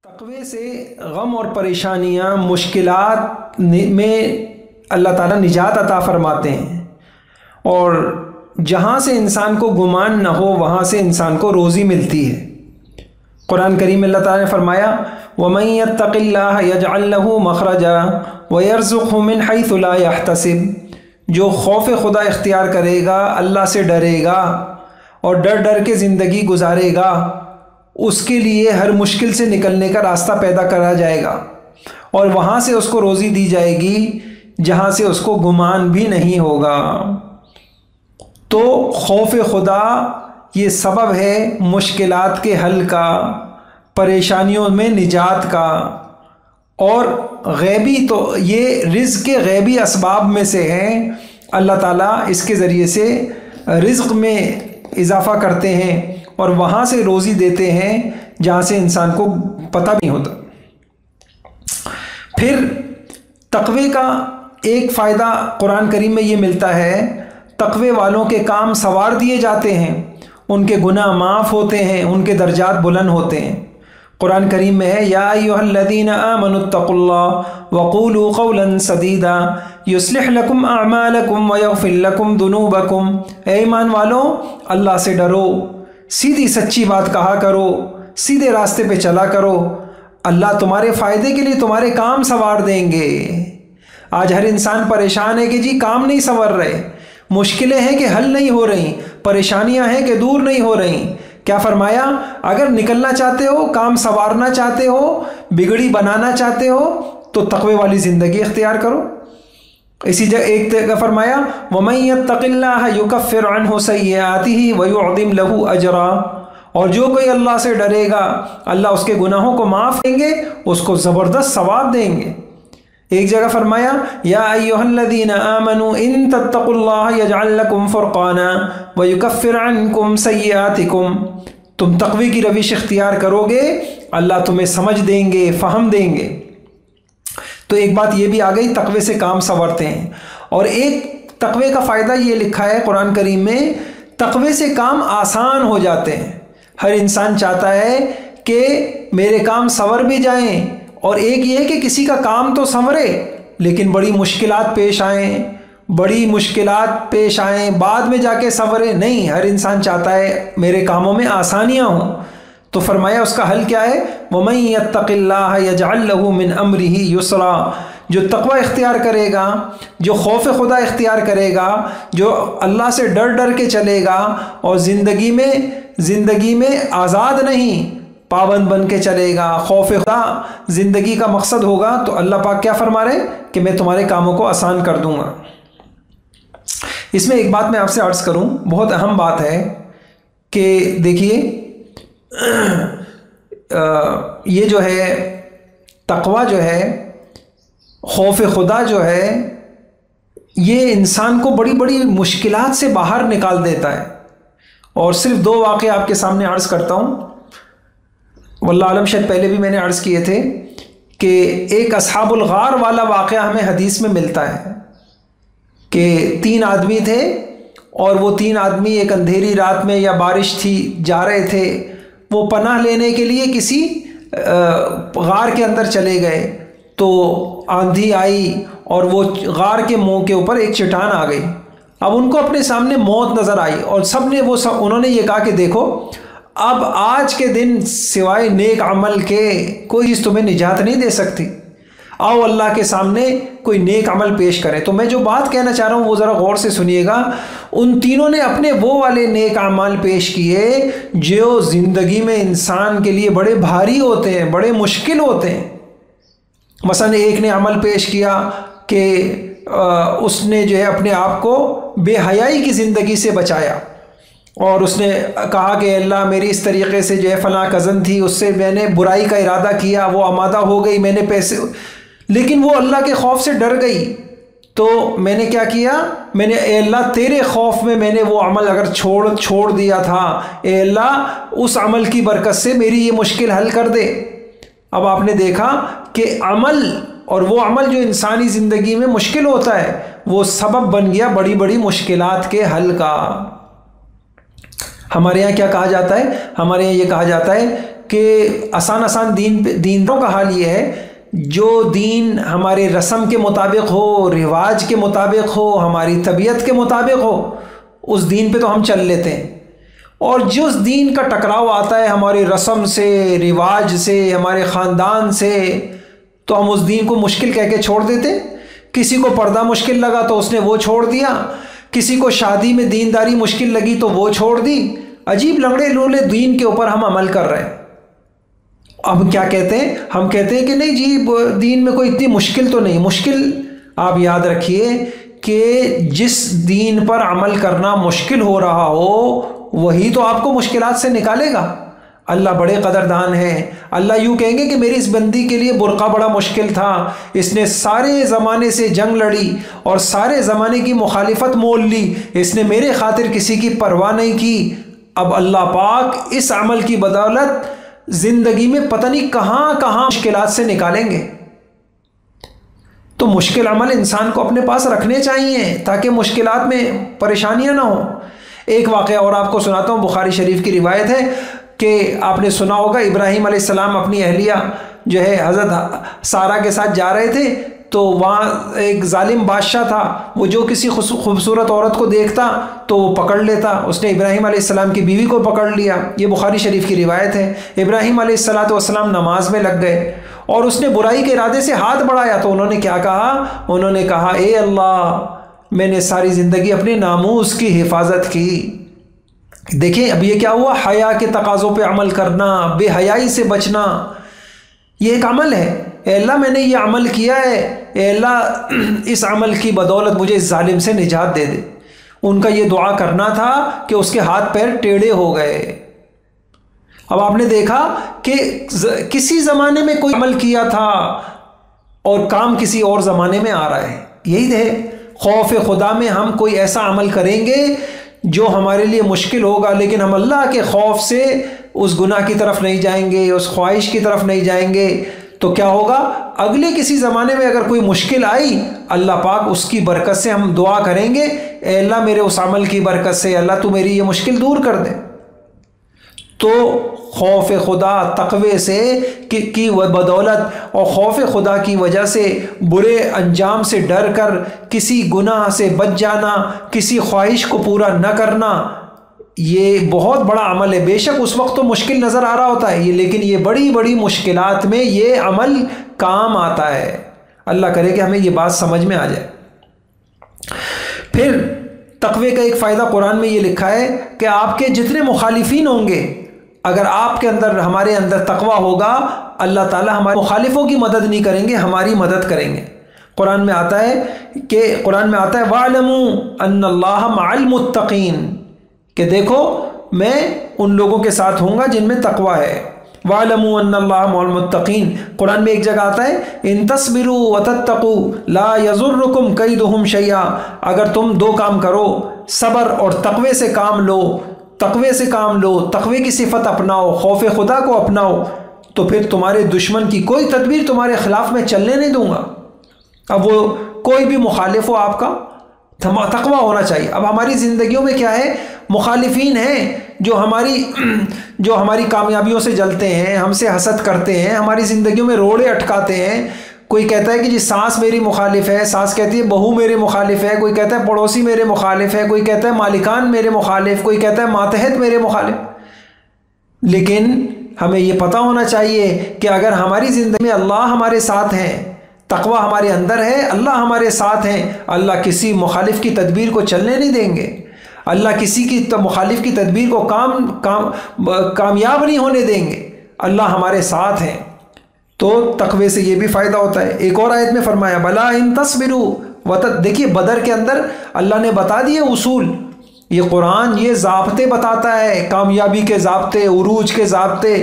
तक़वे से गम और परेशानियाँ मुश्किलात में अल्लाह ताला निजात अता फ़रमाते हैं और जहाँ से इंसान को गुमान न हो वहाँ से इंसान को रोज़ी मिलती है। कुरान करीम में अल्लाह ताला ने फ़रमाया वमन यत्तक़िल्लाह यजअल लहू मख़रजा व यर्ज़ुक़हु मिन हैथु ला यहतसिब, जो खौफ़ खुदा इख्तियार करेगा, अल्लाह से डरेगा और डर डर के ज़िंदगी गुजारेगा, उसके लिए हर मुश्किल से निकलने का रास्ता पैदा करा जाएगा और वहाँ से उसको रोज़ी दी जाएगी जहाँ से उसको गुमान भी नहीं होगा। तो खौफ खुदा ये सबब है मुश्किलात के हल का, परेशानियों में निजात का, और गैबी तो ये रिज़्क़ के गैबी असबाब में से है। अल्लाह ताला इसके ज़रिए से रिज़्क़ में इजाफ़ा करते हैं और वहाँ से रोज़ी देते हैं जहाँ से इंसान को पता नहीं होता। फिर तक़वे का एक फ़ायदा कुरान करीम में ये मिलता है, तक़वे वालों के काम सवार दिए जाते हैं, उनके गुनाह माफ़ होते हैं, उनके दर्जात बुलंद होते हैं। कुरान करीम में है या अय्युहल्लज़ीना आमनुत्तक़ुल्लाह वक़ूलू क़ौलन सदीदा युस्लिह लकुम अअमालकुम व यग़फ़िर लकुम दुनूबकुम। ऐ ईमान वालों, अल्लाह से डरो, सीधी सच्ची बात कहा करो, सीधे रास्ते पे चला करो, अल्लाह तुम्हारे फ़ायदे के लिए तुम्हारे काम संवार देंगे। आज हर इंसान परेशान है कि जी काम नहीं संवर रहे, मुश्किलें हैं कि हल नहीं हो रही, परेशानियां हैं कि दूर नहीं हो रही। क्या फरमाया, अगर निकलना चाहते हो, काम संवारना चाहते हो, बिगड़ी बनाना चाहते हो, तो तक़वे वाली ज़िंदगी इख्तियार करो। इसी जगह एक जगह फरमाया वमन यत्तक़िल्लाह युकफ़्फ़िर अन्हु सय्यिआतिही व युअज़िम लहू अजरा, और जो कोई अल्लाह से डरेगा अल्लाह उसके गुनाहों को माफ़ देंगे, उसको ज़बरदस्त सवाब देंगे। एक जगह फरमाया या अय्युहल्लज़ीना आमनू इन तत्तक़ुल्लाह यजअल लकुम फ़ुरक़ाना व युकफ़्फ़िर अन्कुम सय्यिआतिकुम, तुम तक़वे की रविश इख्तियार करोगे, अल्लाह तुम्हें समझ देंगे, फ़हम देंगे। तो एक बात ये भी आ गई, तक़वे से काम संवरते हैं। और एक तक़वे का फ़ायदा ये लिखा है कुरान करीम में, तक़वे से काम आसान हो जाते हैं। हर इंसान चाहता है कि मेरे काम संवर भी जाएं, और एक ये है कि किसी का काम तो संवरे लेकिन बड़ी मुश्किलात पेश आएँ, बड़ी मुश्किलात पेश आएँ बाद में जाके संवरे नहीं। हर इंसान चाहता है मेरे कामों में आसानियाँ हों। तो फरमाया उसका हल क्या है, वमन यत्तक़िल्लाह यजअल लहू मिन अम्रिही युसरा, जो तक़वा इख्तियार करेगा, जो खौफ खुदा इख्तियार करेगा, जो अल्लाह से डर डर के चलेगा और ज़िंदगी में आज़ाद नहीं पाबंद बन के चलेगा, खौफ खुदा ज़िंदगी का मकसद होगा, तो अल्लाह पाक क्या फरमा रहे कि मैं तुम्हारे कामों को आसान कर दूँगा। इसमें एक बात मैं आपसे अर्ज़ करूँ, बहुत अहम बात है कि देखिए ये जो है तक़वा जो है, खौफ खुदा जो है, ये इंसान को बड़ी बड़ी मुश्किलात से बाहर निकाल देता है। और सिर्फ दो वाक़े आपके सामने अर्ज़ करता हूँ, वल्लाह आलम शायद पहले भी मैंने अर्ज़ किए थे कि एक अस्हाबुल गार वाला वाक़या हमें हदीस में मिलता है कि 3 आदमी थे और वो 3 आदमी एक अंधेरी रात में या बारिश थी जा रहे थे, वो पनाह लेने के लिए किसी गार के अंदर चले गए। तो आंधी आई और वो गार के मुंह के ऊपर एक चट्टान आ गई। अब उनको अपने सामने मौत नज़र आई और उन्होंने ये कहा कि देखो, अब आज के दिन सिवाय नेक अमल के कोई चीज़ तुम्हें निजात नहीं दे सकती, आओ अल्लाह के सामने कोई नेक अमल पेश करें। तो मैं जो बात कहना चाह रहा हूँ वो ज़रा गौर से सुनिएगा। उन तीनों ने अपने वो वाले नेक अमल पेश किए जो ज़िंदगी में इंसान के लिए बड़े भारी होते हैं, बड़े मुश्किल होते हैं। मसलन एक ने अमल पेश किया कि उसने जो है अपने आप को बेहयाई की ज़िंदगी से बचाया और उसने कहा कि अल्लाह मेरी इस तरीक़े से जो है फ़लाँ कज़न थी, उससे मैंने बुराई का इरादा किया, वो आमादा हो गई, मैंने पैसे, लेकिन वो अल्लाह के खौफ से डर गई। तो मैंने क्या किया, मैंने ए अल्लाह तेरे खौफ में मैंने वो अमल अगर छोड़ दिया था, ए अल्लाह उस अमल की बरकत से मेरी ये मुश्किल हल कर दे। अब आपने देखा कि अमल, और वो अमल जो इंसानी ज़िंदगी में मुश्किल होता है, वो सबब बन गया बड़ी बड़ी मुश्किलात के हल का। हमारे यहाँ क्या कहा जाता है, हमारे यहाँ ये कहा जाता है कि आसान आसान दीनों का हाल ये है, जो दीन हमारे रस्म के मुताबिक हो, रिवाज के मुताबिक हो, हमारी तबीयत के मुताबिक हो, उस दीन पे तो हम चल लेते हैं। और जिस दीन का टकराव आता है हमारी रस्म से, रिवाज से, हमारे ख़ानदान से, तो हम उस दीन को मुश्किल कह के छोड़ देते। किसी को पर्दा मुश्किल लगा तो उसने वो छोड़ दिया, किसी को शादी में दीनदारी मुश्किल लगी तो वो छोड़ दी। अजीब लंगड़े लूले दीन के ऊपर हम अमल कर रहे हैं। अब क्या कहते हैं, हम कहते हैं कि नहीं जी दीन में कोई इतनी मुश्किल तो नहीं। मुश्किल आप याद रखिए कि जिस दीन पर अमल करना मुश्किल हो रहा हो वही तो आपको मुश्किलात से निकालेगा। अल्लाह बड़े कदरदान हैं। अल्लाह यूँ कहेंगे कि मेरी इस बंदी के लिए बुर्का बड़ा मुश्किल था, इसने सारे ज़माने से जंग लड़ी और सारे ज़माने की मुखालिफत मोल ली, इसने मेरे खातिर किसी की परवाह नहीं की। अब अल्लाह पाक इस अमल की बदौलत ज़िंदगी में पता नहीं कहाँ कहाँ मुश्किलात से निकालेंगे। तो मुश्किल अमल इंसान को अपने पास रखने चाहिए ताकि मुश्किलात में परेशानियाँ ना हो। एक वाक़या और आपको सुनाता हूँ। बुखारी शरीफ की रिवायत है कि आपने सुना होगा, इब्राहीम अलैहिस्सलाम अपनी अहलिया जो है हज़रत सारा के साथ जा रहे थे, तो वहाँ एक जालिम बादशाह था, वो जो किसी खूबसूरत औरत को देखता तो वो पकड़ लेता। उसने इब्राहीम अलैहिस्सलाम की बीवी को पकड़ लिया। ये बुखारी शरीफ की रिवायत है। इब्राहीम अलैहिस्सलाम नमाज में लग गए और उसने बुराई के इरादे से हाथ बढ़ाया तो उन्होंने क्या कहा, उन्होंने कहा ए अल्लाह, मैंने सारी ज़िंदगी अपने नामूस की हिफाजत की। देखें अब ये क्या हुआ, हया के तकाज़ों पे अमल करना, बेहयाई से बचना, ये एक अमल है। अल्लाह मैंने ये अमल किया है, अल्लाह इस अमल की बदौलत मुझे इस जालिम से निजात दे दे। उनका ये दुआ करना था कि उसके हाथ पैर टेढ़े हो गए। अब आपने देखा कि किसी ज़माने में कोई अमल किया था और काम किसी और ज़माने में आ रहा है। यही है खौफ खुदा में, हम कोई ऐसा अमल करेंगे जो हमारे लिए मुश्किल होगा, लेकिन हम अल्लाह के खौफ से उस गुनाह की तरफ नहीं जाएंगे, उस ख्वाहिश की तरफ नहीं जाएंगे। तो क्या होगा, अगले किसी ज़माने में अगर कोई मुश्किल आई, अल्लाह पाक उसकी बरकत से हम दुआ करेंगे, ए अल्लाह मेरे उस अमल की बरकत से अल्लाह तू मेरी ये मुश्किल दूर कर दे। तो खौफ खुदा तक़वे से की बदौलत और खौफ खुदा की वजह से बुरे अंजाम से डर कर किसी गुनाह से बच जाना, किसी ख्वाहिश को पूरा न करना, ये बहुत बड़ा अमल है। बेशक उस वक्त तो मुश्किल नज़र आ रहा होता है ये, लेकिन ये बड़ी बड़ी मुश्किलात में ये अमल काम आता है। अल्लाह करे कि हमें ये बात समझ में आ जाए। फिर तक़वे का एक फ़ायदा कुरान में ये लिखा है कि आपके जितने मुखालिफीन होंगे, अगर आपके अंदर, हमारे अंदर तक़वा होगा, अल्लाह ताला हमारे मुखालिफों की मदद नहीं करेंगे, हमारी मदद करेंगे। कुरान में आता है वालमू अन्नल्लाह मअल मुत्तकीन, कि देखो मैं उन लोगों के साथ होऊंगा जिनमें तक़वा है। वालमू अन्नल्लाह मअल मुत्तकीन। कुरान में एक जगह आता है इन तस्बिरू व तत्तकू ला यज़ुर्रुकुम कैदुहुम शैया। अगर तुम दो काम करो, सब्र और तक़वे से काम लो, तक़वे की सिफत अपनाओ, खौफ खुदा को अपनाओ, तो फिर तुम्हारे दुश्मन की कोई तदबीर तुम्हारे खिलाफ में चलने नहीं दूंगा। अब वो कोई भी मुखालिफ हो, आपका तक़वा होना चाहिए। अब हमारी ज़िंदगियों में क्या है, मुखालिफीन हैं जो हमारी कामयाबियों से जलते हैं, हमसे हसद करते हैं, हमारी ज़िंदगियों में रोड़े अटकाते हैं। कोई कहता है कि जी सास मेरी मुखालिफ है, सास कहती है बहू मेरे मुखालिफ है, कोई कहता है पड़ोसी मेरे मुखालिफ है, कोई कहता है मालिकान मेरे मुखालिफ, कोई कहता है मातहत मेरे मुखालिफ। लेकिन हमें ये पता होना चाहिए कि अगर हमारी ज़िंदगी में अल्लाह हमारे साथ हैं, तक़वा हमारे अंदर है, अल्लाह हमारे साथ हैं, अल्लाह किसी मुखालिफ की तदबीर को चलने नहीं देंगे। अल्लाह किसी की मुखालिफ की तदबीर को कामयाब नहीं होने देंगे। अल्लाह हमारे साथ हैं। तो तक़वे से ये भी फ़ायदा होता है। एक और आयत में फरमाया बला इन तस्बिरू देखिए बदर के अंदर अल्लाह ने बता दिए उसूल। ये कुरान ये ज़ाब्ते बताता है, कामयाबी के ज़ाब्ते, उरूज के ज़ाब्ते।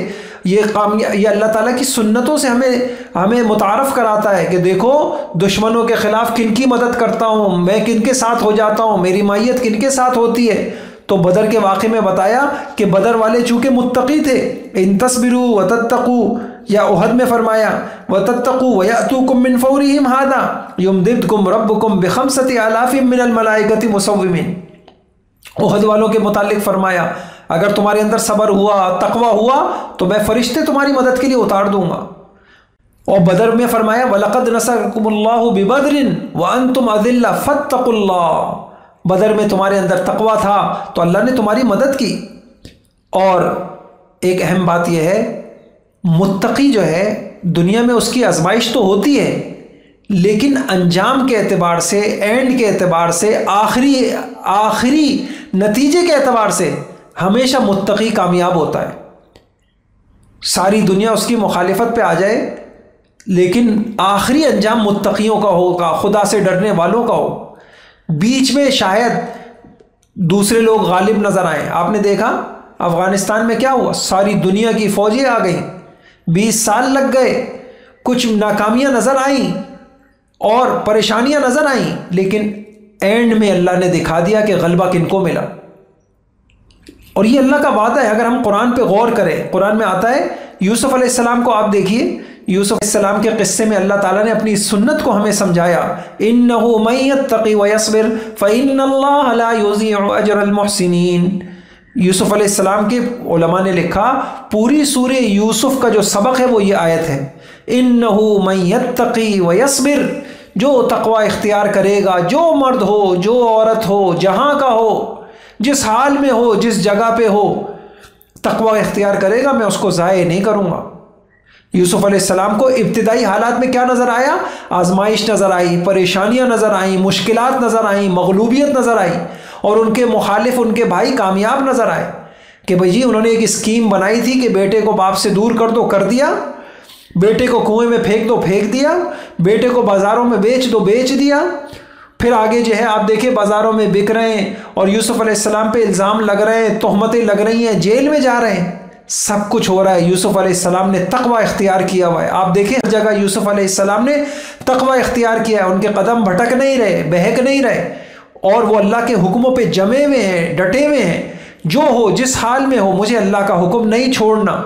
ये अल्लाह ताला की सुन्नतों से हमें मुतारफ़ कराता है कि देखो दुश्मनों के ख़िलाफ़ किन की मदद करता हूँ, मैं किन के साथ हो जाता हूँ, मेरी मायत किन के साथ होती है। तो बदर के वाक़े में बताया कि बदर वाले चूँकि मुत्तक़ी थे, इन तस्बिरू व तत्तक़ू, या उहद में फरमाया व तत्तक़ू व यातूकुम मिन फ़ौरिहिम हादा युमदिदकुम रब्बुकुम बिखम्सति आलाफ़िम मिनल मलाइकति मुसव्विमीन। उहद वालों के मुतालिक फरमाया अगर तुम्हारे अंदर सब्र हुआ, तकवा हुआ, तो मैं फरिश्ते तुम्हारी मदद के लिए उतार दूंगा। और बदर में फरमाया वलक़द नसरकुमुल्लाहु बिबद्रिन व अंतुम अज़िल्ला फत्तकुल्लाह। बदर में तुम्हारे अंदर तकवा था तो अल्लाह ने तुम्हारी मदद की। और एक अहम बात यह है, मुत्तकी जो है दुनिया में उसकी आजमाइश तो होती है, लेकिन अंजाम के एतबार से, एंड के एतबार से, आखिरी नतीजे के एतबार से हमेशा मुत्तकी कामयाब होता है। सारी दुनिया उसकी मुखालिफत पे आ जाए, लेकिन आखिरी अंजाम मुत्तकियों का होगा, खुदा से डरने वालों का हो। बीच में शायद दूसरे लोग गालिब नजर आए। आपने देखा अफगानिस्तान में क्या हुआ, सारी दुनिया की फौजें आ गई, 20 साल लग गए, कुछ नाकामियां नजर आई और परेशानियां नजर आई, लेकिन एंड में अल्लाह ने दिखा दिया कि गलबा किनको मिला। और ये अल्लाह का वादा है। अगर हम कुरान पे गौर करें, कुरान में आता है यूसुफ अलैहिस्सलाम को आप देखिए, यूसुफ अलैहिस्सलाम के किस्से में अल्लाह ताला ने अपनी सुन्नत को हमें समझाया, इन्नहु मन यत्तक़ी व यस्बिर फ़इन्नल्लाह ला युज़ीअु अजरल मुहसिनीन। यूसुफ अलैहिस्सलाम के उलमा ने लिखा, पूरी सूरे यूसुफ का जो सबक है वो ये आयत है, इन्नहु मन यत्तक़ी व यस्बिर। जो तक़वा इख्तियार करेगा, जो मर्द हो, जो औरत हो, जहाँ का हो, जिस हाल में हो, जिस जगह पे हो, तक़वा इख्तियार करेगा, मैं उसको ज़ाये नहीं करूँगा। यूसुफ अलैहिस्सलाम को इब्तिदाई हालात में क्या नज़र आया? आजमाइश नज़र आई, परेशानियाँ नज़र आई, मुश्किलात नज़र आई, मगलूबियत नज़र आई, और उनके मुखालिफ, उनके भाई कामयाब नज़र आए कि भाई जी उन्होंने एक स्कीम बनाई थी कि बेटे को बाप से दूर कर दो, कर दिया, बेटे को कुएं में फेंक दो, फेंक दिया, बेटे को बाज़ारों में बेच दो, बेच दिया। फिर आगे जो है आप देखिए बाज़ारों में बिक रहे हैं और यूसुफ अलैहिस्सलाम पे इल्ज़ाम लग रहे हैं, तोहमतें लग रही हैं, जेल में जा रहे हैं, सब कुछ हो रहा है। यूसुफ अलैहिस्सलाम ने तकवा इख्तियार किया हुआ है। आप देखें हर जगह यूसुफ अलैहिस्सलाम ने तकवा इख्तियार किया है, उनके कदम भटक नहीं रहे, बहक नहीं रहे, और वो अल्लाह के हुक्मों पे जमे हुए हैं, डटे हुए हैं। जो हो, जिस हाल में हो, मुझे अल्लाह का हुक्म नहीं छोड़ना।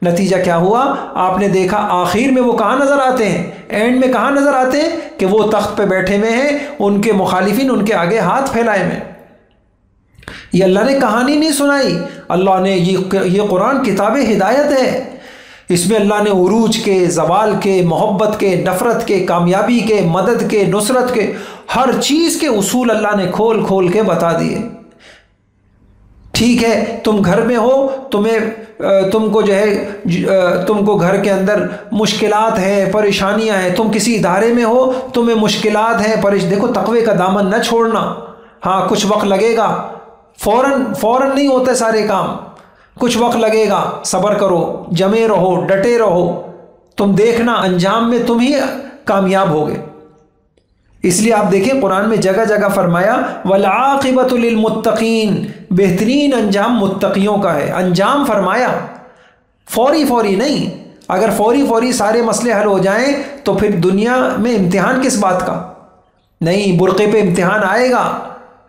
नतीजा क्या हुआ? आपने देखा आखिर में वो कहाँ नज़र आते हैं, एंड में कहाँ नज़र आते हैं कि वो तख्त पे बैठे हुए हैं, उनके मुखालिफिन उनके आगे हाथ फैलाए हुए। ये अल्लाह ने कहानी नहीं सुनाई, अल्लाह ने ये कुरान किताब हिदायत है। इसमें अल्लाह ने उरूज के, जवाल के, मोहब्बत के, नफ़रत के, कामयाबी के, मदद के, नुसरत के, हर चीज़ के उसूल अल्लाह ने खोल खोल के बता दिए। ठीक है, तुम घर में हो, तुमको जो है तुमको घर के अंदर मुश्किलात है, परेशानियां हैं, तुम किसी इदारे में हो, तुम्हें मुश्किलात हैं, देखो तकवे का दामन न छोड़ना। हाँ, कुछ वक्त लगेगा, फौरन नहीं होते सारे काम, कुछ वक्त लगेगा, सब्र करो, जमे रहो, डटे रहो, तुम देखना अंजाम में तुम ही कामयाब होगे। इसलिए आप देखें कुरान में जगह जगह फरमाया वल आक़िबतु लिल मुत्तक़ीन, बेहतरीन अंजाम मुत्तक़ियों का है। अंजाम फरमाया, फौरी नहीं। अगर फौरी सारे मसले हल हो जाएं तो फिर दुनिया में इम्तिहान किस बात का? नहीं, बुरक़े पे इम्तिहान आएगा,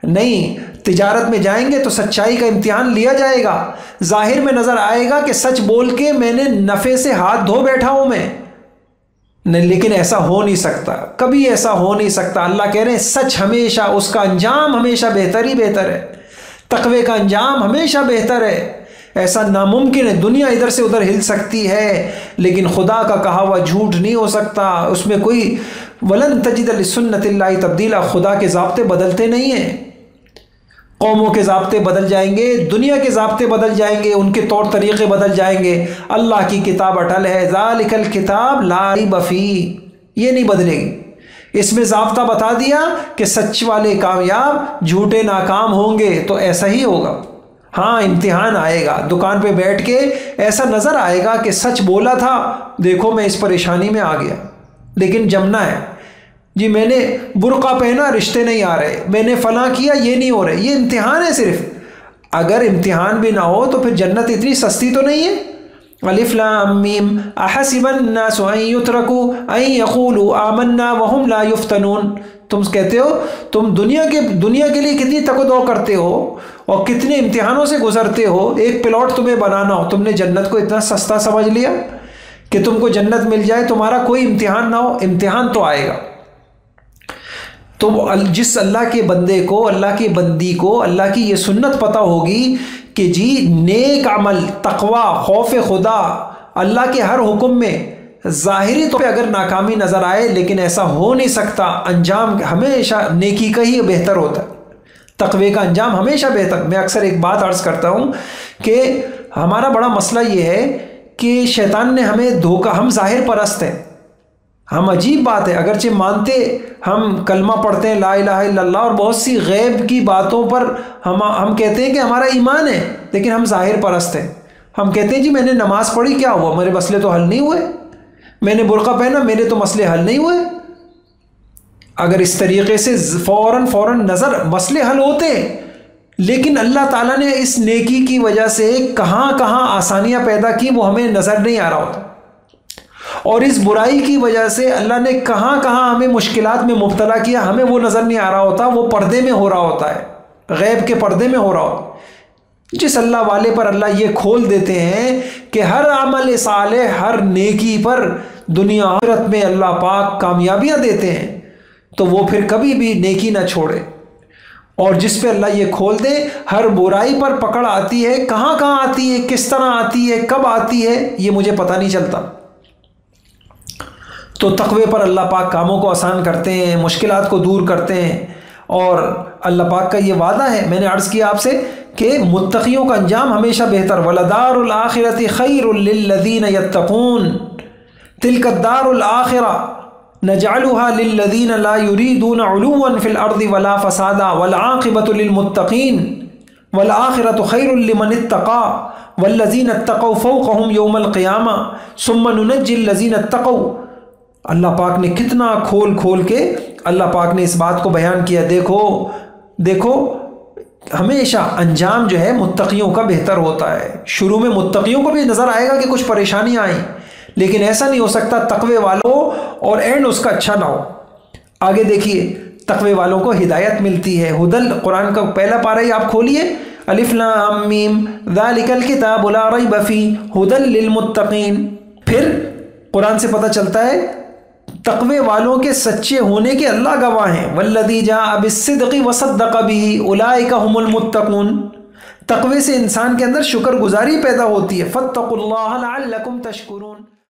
नहीं तिजारत में जाएंगे तो सच्चाई का इम्तिहान लिया जाएगा। जाहिर में नज़र आएगा कि सच बोल के मैंने नफ़े से हाथ धो बैठा हूँ मैं, नहीं, लेकिन ऐसा हो नहीं सकता, कभी ऐसा हो नहीं सकता। अल्लाह कह रहे हैं सच हमेशा, उसका अंजाम हमेशा बेहतर ही बेहतर है, तकवे का अंजाम हमेशा बेहतर है। ऐसा नामुमकिन है, दुनिया इधर से उधर हिल सकती है, लेकिन खुदा का कहा हुआ झूठ नहीं हो सकता। उसमें कोई वलन तजिद लिसुन्नतिल्लाहि तब्दीला, खुदा के ज़ाब्ते बदलते नहीं हैं। कौमों के ज़ाब्ते बदल जाएंगे, दुनिया के ज़ाब्ते बदल जाएंगे, उनके तौर तरीक़े बदल जाएंगे। अल्लाह की किताब अटल है, ज़ालिकल किताब ला रैब फीह, ये नहीं बदलेगी। इसमें ज़ाब्ता बता दिया कि सच वाले कामयाब, झूठे नाकाम होंगे, तो ऐसा ही होगा। हाँ, इम्तिहान आएगा, दुकान पे बैठ के ऐसा नज़र आएगा कि सच बोला था, देखो मैं इस परेशानी में आ गया, लेकिन जमना है जी, मैंने बुर्का पहना, रिश्ते नहीं आ रहे, मैंने फलां किया, ये नहीं हो रहे। ये इम्तिहान है सिर्फ। अगर इम्तिहान भी ना हो तो फिर जन्नत इतनी सस्ती तो नहीं है। अलिफ लाम मीम अहसिबन नासु अन युत्रकू अन यक़ूलू आमन्ना वहुम ला युफ्तनून। तुम कहते हो, तुम दुनिया के लिए कितनी तकदो करते हो और कितने इम्तिहानों से गुजरते हो। एक प्लॉट तुम्हें बनाना हो, तुमने जन्नत को इतना सस्ता समझ लिया कि तुमको जन्नत मिल जाए, तुम्हारा कोई इम्तिहान ना हो। इम्तिहान तो आएगा। तो जिस अल्लाह के बंदे को, अल्लाह की बंदी को अल्लाह की ये सुन्नत पता होगी कि जी नेक अमल, तकवा, खौफ खुदा, अल्लाह के हर हुक्म में ज़ाहिरी तौर पे अगर नाकामी नज़र आए, लेकिन ऐसा हो नहीं सकता, अंजाम हमेशा नेकी का ही बेहतर होता है, तकवे का अंजाम हमेशा बेहतर। मैं अक्सर एक बात अर्ज़ करता हूँ कि हमारा बड़ा मसला ये है कि शैतान ने हमें धोखा, हम ज़ाहिर परस्त हैं, हम, अजीब बात है, अगरचे मानते हम कलमा पढ़ते हैं ला इलाहा इल्लल्लाह और बहुत सी गैब की बातों पर हम कहते हैं कि हमारा ईमान है, लेकिन हम ज़ाहिर परस्त हैं। हम कहते हैं जी मैंने नमाज़ पढ़ी, क्या हुआ, मेरे मसले तो हल नहीं हुए, मैंने बुर्का पहना, मेरे तो मसले हल नहीं हुए। अगर इस तरीके से फ़ौरन नज़र मसले हल होते, लेकिन अल्लाह ताला ने इस नेकी की वजह से कहाँ कहाँ आसानियाँ पैदा की वो हमें नज़र नहीं आ रहा होता, और इस बुराई की वजह से अल्लाह ने कहाँ कहाँ हमें मुश्किलात में मुब्तला किया, हमें वो नज़र नहीं आ रहा होता, वो पर्दे में हो रहा होता है, गैब के पर्दे में हो रहा होता है। जिस अल्लाह वाले पर अल्लाह ये खोल देते हैं कि हर अमल साले, हर नेकी पर दुनिया आखिरत में अल्लाह पाक कामयाबियाँ देते हैं, तो वो फिर कभी भी नेकी ना छोड़े। और जिस पे अल्लाह ये खोल दे, हर बुराई पर पकड़ आती है, कहाँ कहाँ आती है, किस तरह आती है, कब आती है, ये मुझे पता नहीं चलता। तो तक़वे पर अल्लाह पाक कामों को आसान करते हैं, मुश्किलात को दूर करते हैं, और अल्लाह पाक का ये वादा है, मैंने अर्ज़ किया आपसे कि मुत्तक़ियों का अंजाम हमेशा बेहतर, वलदारुल आखिरति खैरुल लिल्लज़ीना यत्तक़ून तिल्कद्दारुल आखिरा नजअलुहा लिल्लज़ीना ला युरीदूना उलुव्वन फिल अर्दि वला फसादा वल आक़िबतु लिलमुत्तक़ीन वल आखिरतु खैरुल लिमन इत्तक़ा वल्लज़ीना इत्तक़ौ फ़ौक़हुम यौमल क़ियामा सुम्मा नुनज्जिल लज़ीना इत्तक़ौ। अल्लाह पाक ने कितना खोल खोल के अल्लाह पाक ने इस बात को बयान किया। देखो देखो, हमेशा अंजाम जो है मुत्तक़ियों का बेहतर होता है। शुरू में मुत्तक़ियों को भी नज़र आएगा कि कुछ परेशानियाँ आई, लेकिन ऐसा नहीं हो सकता तक़वे वालों और एंड उसका अच्छा ना हो। आगे देखिए, तक़वे वालों को हिदायत मिलती है। हुदल, कुरान का पहला पारा ही आप खोलिए, अलिफ लाम मीम ज़ालिकल किताबु ला रैब फ़ीह हुदल लिलमुत्तक़ीन। फिर कुरान से पता चलता है तक़वे वालों के सच्चे होने के अल्लाह गवाह हैं। वल्लज़ी जाअ बिस्सिद्क़ि वसद्दक़ बिही उलाइका हुमुल मुत्तक़ून। तक़वे से इंसान के अंदर शुक्रगुजारी पैदा होती है। फत्तक़ुल्लाह लअल्लकुम तशकुरून।